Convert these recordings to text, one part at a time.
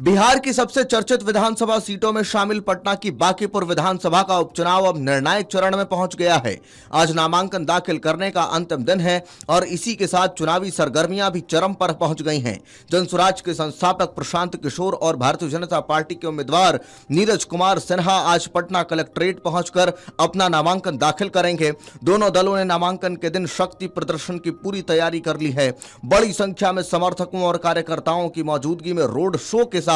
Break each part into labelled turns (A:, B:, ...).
A: बिहार की सबसे चर्चित विधानसभा सीटों में शामिल पटना की बांकीपुर विधानसभा का उपचुनाव अब निर्णायक चरण में पहुंच गया है। आज नामांकन दाखिल करने का अंतिम दिन है और इसी के साथ चुनावी सरगर्मियां भी चरम पर पहुंच गई हैं। जनसुराज के संस्थापक प्रशांत किशोर और भारतीय जनता पार्टी के उम्मीदवार नीरज कुमार सिन्हा आज पटना कलेक्ट्रेट पहुंचकर अपना नामांकन दाखिल करेंगे। दोनों दलों ने नामांकन के दिन शक्ति प्रदर्शन की पूरी तैयारी कर ली है। बड़ी संख्या में समर्थकों और कार्यकर्ताओं की मौजूदगी में रोड शो के साथ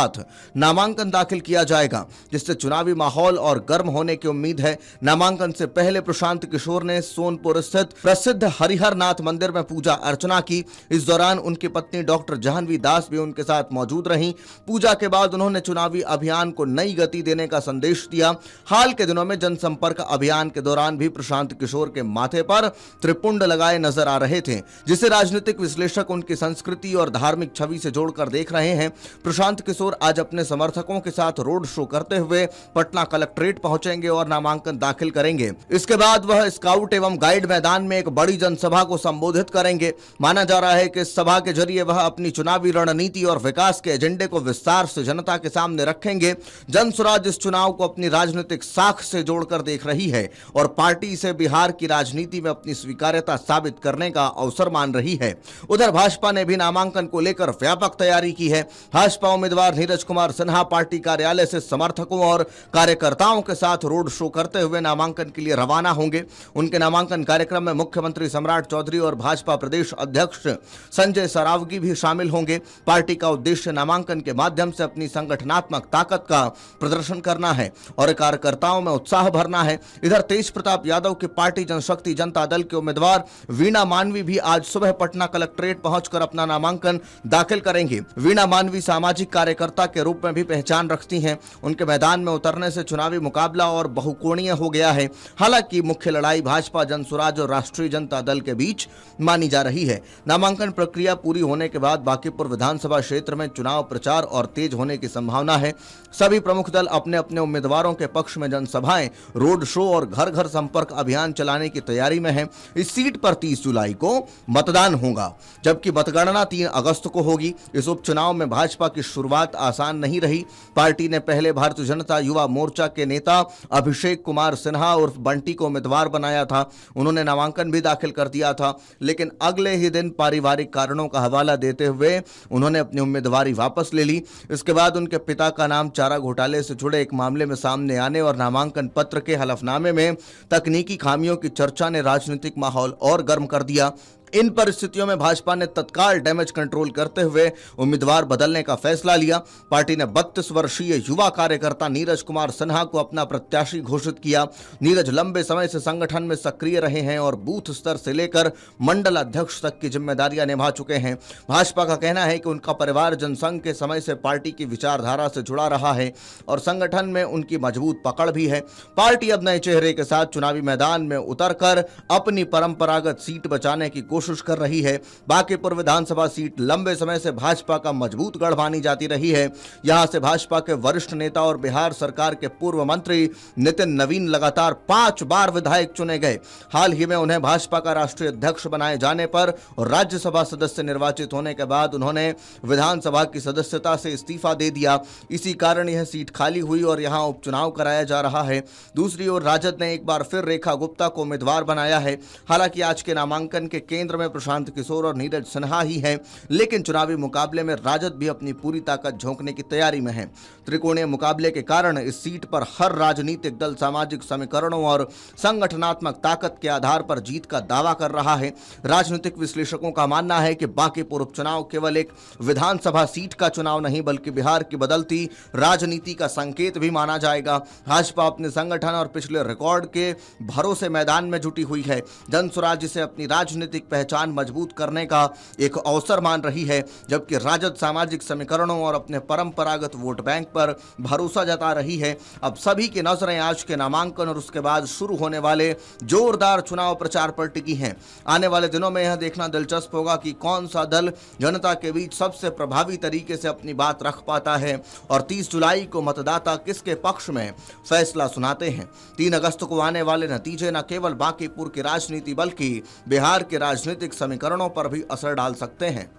A: नामांकन दाखिल किया जाएगा, जिससे चुनावी माहौल और गर्म होने की उम्मीद है। नामांकन से पहले प्रशांत किशोर ने सोनपुर स्थित प्रसिद्ध हरिहर नाथ मंदिर में पूजा अर्चना की। इस दौरान उनकी पत्नी डॉक्टर जाह्नवी दास भी उनके साथ मौजूद रहीं। पूजा के बाद उन्होंने चुनावी अभियान को नई गति देने का संदेश दिया। हाल के दिनों में जनसंपर्क अभियान के दौरान भी प्रशांत किशोर के माथे पर त्रिपुंड लगाए नजर आ रहे थे, जिसे राजनीतिक विश्लेषक उनकी संस्कृति और धार्मिक छवि से जोड़कर देख रहे हैं। प्रशांत किशोर आज अपने समर्थकों के साथ रोड शो करते हुए पटना कलेक्ट्रेट पहुंचेंगे और नामांकन दाखिल करेंगे। इसके बाद वह स्काउट एवं गाइड मैदान में एक बड़ी जनसभा को संबोधित करेंगे। माना जा रहा है कि इस सभा के जरिए वह अपनी चुनावी रणनीति और विकास के एजेंडे को विस्तार से जनता के सामने रखेंगे। जनसुराज इस चुनाव को अपनी राजनीतिक साख से जोड़कर देख रही है और पार्टी इसे बिहार की राजनीति में अपनी स्वीकार्यता साबित करने का अवसर मान रही है। उधर भाजपा ने भी नामांकन को लेकर व्यापक तैयारी की है। भाजपा उम्मीदवार नीरज कुमार सिन्हा पार्टी कार्यालय से समर्थकों और कार्यकर्ताओं के साथ रोड शो करते हुए नामांकन के लिए रवाना होंगे। उनके नामांकन कार्यक्रम में मुख्यमंत्री सम्राट चौधरी और भाजपा प्रदेश अध्यक्ष संजय सरावगी भी शामिल होंगे। पार्टी का उद्देश्य नामांकन के माध्यम से अपनी संगठनात्मक ताकत का प्रदर्शन करना है और कार्यकर्ताओं में उत्साह भरना है। इधर तेज प्रताप यादव की पार्टी जनशक्ति जनता दल के उम्मीदवार वीणा मानवी भी आज सुबह पटना कलेक्ट्रेट पहुंचकर अपना नामांकन दाखिल करेंगे। वीणा मानवी सामाजिक कार्यकर्ता के रूप में भी पहचान रखती हैं। उनके मैदान में उतरने से चुनावी मुकाबला और बहुकोणीय हो गया है। हालांकि मुख्य लड़ाई भाजपा, जनसुराज और राष्ट्रीय जनता दल के बीच मानी जा रही है। नामांकन प्रक्रिया पूरी होने के बाद बांकीपुर विधानसभा क्षेत्र में चुनाव प्रचार और तेज होने की संभावना है। सभी प्रमुख दल अपने अपने उम्मीदवारों के पक्ष में जनसभाएं, रोड शो और घर घर संपर्क अभियान चलाने की तैयारी में है। इस सीट पर 30 जुलाई को मतदान होगा, जबकि मतगणना 3 अगस्त को होगी। इस उपचुनाव में भाजपा की शुरुआत आसान नहीं रही। पार्टी ने पहले भारतीय जनता युवा मोर्चा के नेता अभिषेक कुमार सिन्हा उर्फ बंटी को उम्मीदवार बनाया था। उन्होंने नामांकन भी दाखिल कर दिया था, लेकिन अगले ही दिन पारिवारिक कारणों का हवाला देते हुए उन्होंने अपनी उम्मीदवारी वापस ले ली। इसके बाद उनके पिता का नाम चारा घोटाले से जुड़े एक मामले में सामने आने और नामांकन पत्र के हलफनामे में तकनीकी खामियों की चर्चा ने राजनीतिक माहौल और गर्म कर दिया। इन परिस्थितियों में भाजपा ने तत्काल डैमेज कंट्रोल करते हुए उम्मीदवार बदलने का फैसला लिया। पार्टी ने 32 वर्षीय युवा कार्यकर्ता नीरज कुमार सिन्हा को अपना प्रत्याशी घोषित किया। नीरज लंबे समय से संगठन में सक्रिय रहे हैं और बूथ स्तर से लेकर मंडल अध्यक्ष तक की जिम्मेदारियां निभा चुके हैं। भाजपा का कहना है कि उनका परिवार जनसंघ के समय से पार्टी की विचारधारा से जुड़ा रहा है और संगठन में उनकी मजबूत पकड़ भी है। पार्टी अब नए चेहरे के साथ चुनावी मैदान में उतरकर अपनी परंपरागत सीट बचाने की कोशिश कर रही है। बांकीपुर विधानसभा सीट लंबे समय से भाजपा का मजबूत गढ़ मानी जाती रही है। यहां से भाजपा के वरिष्ठ नेता और बिहार सरकार के पूर्व मंत्री नितिन नवीन लगातार 5 बार विधायक चुने गए। हाल ही में उन्हें भाजपा का राष्ट्रीय अध्यक्ष बनाए जाने पर और राज्यसभा सदस्य निर्वाचित होने के बाद उन्होंने विधानसभा की सदस्यता से इस्तीफा दे दिया। इसी कारण यह सीट खाली हुई और यहां उपचुनाव कराया जा रहा है। दूसरी ओर राजद ने एक बार फिर रेखा गुप्ता को उम्मीदवार बनाया है। हालांकि आज के नामांकन के केंद्र में प्रशांत किशोर और नीरज सिन्हा ही हैं, लेकिन चुनावी मुकाबले में राजद भी अपनी पूरी ताकत झोंकने की तैयारी में है। त्रिकोणीय मुकाबले के कारण इस सीट पर हर राजनीतिक दल सामाजिक समीकरणों और संगठनात्मक ताकत के आधार पर जीत का दावा कर रहा है। राजनीतिक विश्लेषकों का मानना है कि बांकीपुर उपचुनाव केवल एक विधानसभा सीट का चुनाव नहीं, बल्कि बिहार की बदलती राजनीति का संकेत भी माना जाएगा। भाजपा अपने संगठन और पिछले रिकॉर्ड के भरोसे मैदान में जुटी हुई है। जनसुराज इसे अपनी राजनीतिक पहचान मजबूत करने का एक अवसर मान रही है, जबकि राजद सामाजिक समीकरणों और अपने परंपरागत वोट बैंक पर भरोसा जता रही है। अब सभी की नजरें आज के नामांकन और उसके बाद शुरू होने वाले जोरदार चुनाव प्रचार पर टिकी हैं। आने वाले दिनों में यह देखना दिलचस्प होगा कि कौन सा दल जनता के बीच सबसे प्रभावी तरीके से अपनी बात रख पाता है और 30 जुलाई को मतदाता किसके पक्ष में फैसला सुनाते हैं। 3 अगस्त को आने वाले नतीजे न केवल बांकीपुर की राजनीति बल्कि बिहार के राजनीतिक समीकरणों पर भी असर डाल सकते हैं।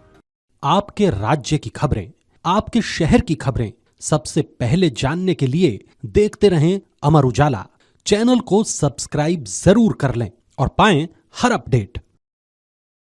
B: आपके राज्य की खबरें आपके शहर की खबरें सबसे पहले जानने के लिए देखते रहें अमर उजाला। चैनल को सब्सक्राइब जरूर कर लें और पाएं हर अपडेट।